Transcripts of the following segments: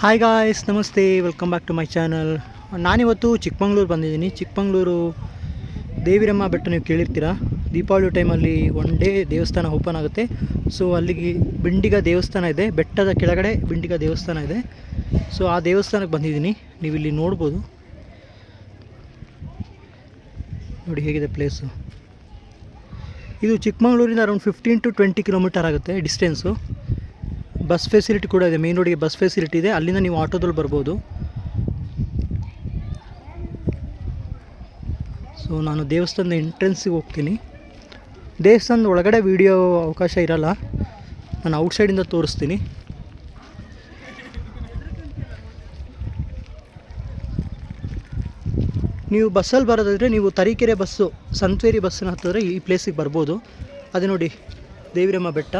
Hi guys, ನಮಸ್ತೆ, welcome back to my channel. ನಾನಿವತ್ತು ಚಿಕ್ಕಮಂಗ್ಳೂರು ಬಂದಿದ್ದೀನಿ. ಚಿಕ್ಕಮಂಗ್ಳೂರು ದೇವಿರಮ್ಮ ಬೆಟ್ಟ ನೀವು ಕೇಳಿರ್ತೀರ. ದೀಪಾವಳಿ ಟೈಮಲ್ಲಿ ಒನ್ ಡೇ ದೇವಸ್ಥಾನ ಓಪನ್ ಆಗುತ್ತೆ. ಸೊ ಅಲ್ಲಿಗೆ ಬಿಂಡಿಗ ದೇವಸ್ಥಾನ ಇದೆ, ಬೆಟ್ಟದ ಕೆಳಗಡೆ ಬಿಂಡಿಗ ದೇವಸ್ಥಾನ ಇದೆ. ಸೊ ಆ ದೇವಸ್ಥಾನಕ್ಕೆ ಬಂದಿದ್ದೀನಿ. ನೀವು ಇಲ್ಲಿ ನೋಡ್ಬೋದು, ನೋಡಿ ಹೇಗಿದೆ ಪ್ಲೇಸು. ಇದು ಚಿಕ್ಕಮಂಗ್ಳೂರಿಂದ ಅರೌಂಡ್ 15 to 20 ಕಿಲೋಮೀಟರ್ ಆಗುತ್ತೆ ಡಿಸ್ಟೆನ್ಸು. ಬಸ್ ಫೆಸಿಲಿಟಿ ಕೂಡ ಇದೆ, ಮೇನ್ ರೋಡಿಗೆ ಬಸ್ ಫೆಸಿಲಿಟಿ ಇದೆ. ಅಲ್ಲಿಂದ ನೀವು ಆಟೋದಲ್ಲಿ ಬರ್ಬೋದು. ಸೊ ನಾನು ದೇವಸ್ಥಾನದ ಎಂಟ್ರೆನ್ಸಿಗೆ ಹೋಗ್ತೀನಿ. ದೇವಸ್ಥಾನದ ಒಳಗಡೆ ವೀಡಿಯೋ ಅವಕಾಶ ಇರಲ್ಲ, ನಾನು ಔಟ್ಸೈಡಿಂದ ತೋರಿಸ್ತೀನಿ. ನೀವು ಬಸ್ಸಲ್ಲಿ ಬರೋದಾದರೆ ನೀವು ತರೀಕೆರೆ ಬಸ್ಸು, ಸಂತವೇರಿ ಬಸ್ಸನ್ನ ಹತ್ತಿದ್ರೆ ಈ ಪ್ಲೇಸಿಗೆ ಬರ್ಬೋದು. ಅದೇ ನೋಡಿ ದೇವಿರಮ್ಮ ಬೆಟ್ಟ.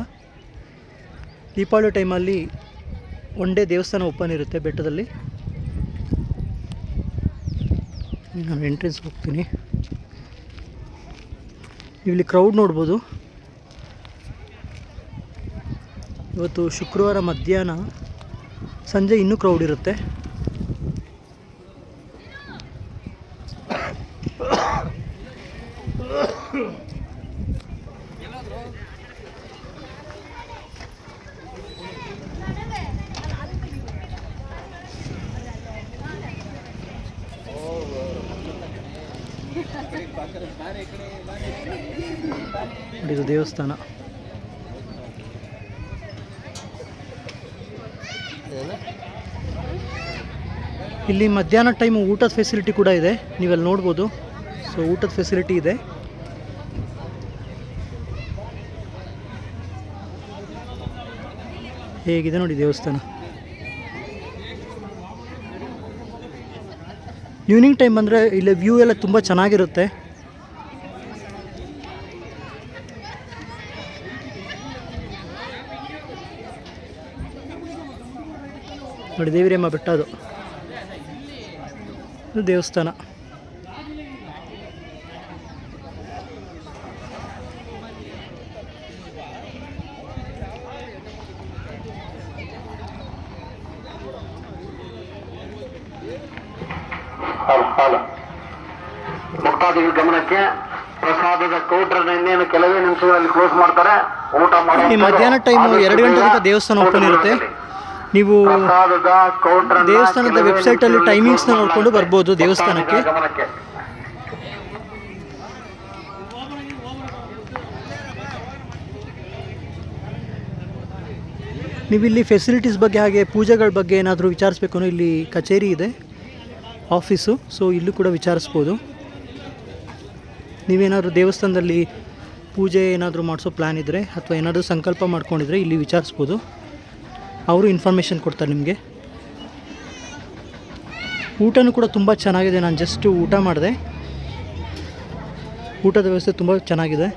ದೀಪಾವಳಿ ಟೈಮಲ್ಲಿ ಒನ್ ಡೇ ದೇವಸ್ಥಾನ ಓಪನ್ ಇರುತ್ತೆ ಬೆಟ್ಟದಲ್ಲಿ. ನಾನು ಎಂಟ್ರೆನ್ಸ್ ಹೋಗ್ತೀನಿ. ಇಲ್ಲಿ ಕ್ರೌಡ್ ನೋಡ್ಬೋದು. ಇವತ್ತು ಶುಕ್ರವಾರ ಮಧ್ಯಾಹ್ನ, ಸಂಜೆ ಇನ್ನೂ ಕ್ರೌಡ್ ಇರುತ್ತೆ. ಇದು ದೇವಸ್ಥಾನ. ಇಲ್ಲಿ ಮಧ್ಯಾಹ್ನ ಟೈಮು ಊಟದ ಫೆಸಿಲಿಟಿ ಕೂಡ ಇದೆ, ನೀವೆಲ್ಲಿ ನೋಡ್ಬೋದು. ಸೊ ಊಟದ ಫೆಸಿಲಿಟಿ ಇದೆ. ಹೇಗಿದೆ ನೋಡಿ ದೇವಸ್ಥಾನ. ಈವ್ನಿಂಗ್ ಟೈಮ್ ಬಂದರೆ ಇಲ್ಲಿ ವ್ಯೂ ಎಲ್ಲ ತುಂಬ ಚೆನ್ನಾಗಿರುತ್ತೆ. ನೋಡಿ ದೇವಿರಮ್ಮ ಬೆಟ್ಟ, ಅದು ದೇವಸ್ಥಾನ. ಭಕ್ತಾದಿಗಳ ಗಮನಕ್ಕೆ, ಪ್ರಸಾದದ ಕೌಂಟರ್ ಇನ್ನೇನು ಕೆಲವೇ ನಿಮಿಷಗಳಲ್ಲಿ ಕ್ಲೋಸ್ ಮಾಡ್ತಾರೆ. ಊಟ ಮಾಡಿ ಮಧ್ಯಾಹ್ನ ಟೈಮು 2 ಗಂಟೆ ತನಕ ದೇವಸ್ಥಾನ ಓಪನ್ ಇರುತ್ತೆ. ನೀವು ದೇವಸ್ಥಾನದ ವೆಬ್ಸೈಟಲ್ಲಿ ಟೈಮಿಂಗ್ಸ್ನ ನೋಡಿಕೊಂಡು ಬರ್ಬೋದು ದೇವಸ್ಥಾನಕ್ಕೆ. ನೀವು ಇಲ್ಲಿ ಫೆಸಿಲಿಟೀಸ್ ಬಗ್ಗೆ, ಹಾಗೆ ಪೂಜೆಗಳ ಬಗ್ಗೆ ಏನಾದರೂ ವಿಚಾರಿಸ್ಬೇಕು ಅನ್ನೋ ಇಲ್ಲಿ ಕಚೇರಿ ಇದೆ, ಆಫೀಸು. ಸೊ ಇಲ್ಲೂ ಕೂಡ ವಿಚಾರಿಸ್ಬೋದು. ನೀವೇನಾದರೂ ದೇವಸ್ಥಾನದಲ್ಲಿ ಪೂಜೆ ಏನಾದರೂ ಮಾಡಿಸೋ ಪ್ಲ್ಯಾನ್ ಇದ್ದರೆ, ಅಥವಾ ಏನಾದರೂ ಸಂಕಲ್ಪ ಮಾಡ್ಕೊಂಡಿದ್ರೆ ಇಲ್ಲಿ ವಿಚಾರಿಸ್ಬೋದು. ಅವರು ಇನ್ಫಾರ್ಮೇಷನ್ ಕೊಡ್ತಾರೆ ನಿಮಗೆ. ಊಟನೂ ಕೂಡ ತುಂಬ ಚೆನ್ನಾಗಿದೆ. ನಾನು ಜಸ್ಟ್ ಊಟ ಮಾಡಿದೆ. ಊಟದ ವ್ಯವಸ್ಥೆ ತುಂಬ ಚೆನ್ನಾಗಿದೆ.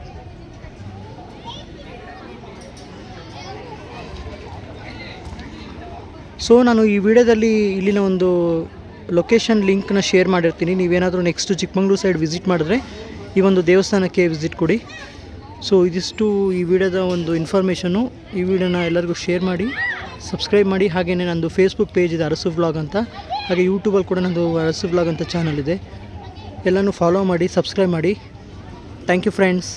ಸೊ ನಾನು ಈ ವಿಡಿಯೋದಲ್ಲಿ ಇಲ್ಲಿನ ಒಂದು ಲೊಕೇಶನ್ ಲಿಂಕ್ನ ಶೇರ್ ಮಾಡಿರ್ತೀನಿ. ನೀವೇನಾದರೂ ನೆಕ್ಸ್ಟು ಚಿಕ್ಕಮಂಗ್ಳೂರು ಸೈಡ್ ವಿಸಿಟ್ ಮಾಡಿದ್ರೆ ಈ ಒಂದು ದೇವಸ್ಥಾನಕ್ಕೆ ವಿಸಿಟ್ ಕೊಡಿ. ಸೊ ಇದಿಷ್ಟು ಈ ವಿಡಿಯೋದ ಒಂದು ಇನ್ಫಾರ್ಮೇಷನ್ನು. ಈ ವಿಡಿಯೋನ ಎಲ್ಲರಿಗೂ ಶೇರ್ ಮಾಡಿ, ಸಬ್ಸ್ಕ್ರೈಬ್ ಮಾಡಿ. ಹಾಗೆಯೇ ನಂದು ಫೇಸ್ಬುಕ್ ಪೇಜ್ ಇದೆ, ಅರಸು ವ್ಲಾಗ್ ಅಂತ. ಹಾಗೆ ಯೂಟ್ಯೂಬಲ್ಲಿ ಕೂಡ ನಂದು ಅರಸು ವ್ಲಾಗ್ ಅಂತ ಚಾನಲ್ ಇದೆ. ಎಲ್ಲನೂ ಫಾಲೋ ಮಾಡಿ, ಸಬ್ಸ್ಕ್ರೈಬ್ ಮಾಡಿ. Thank you friends.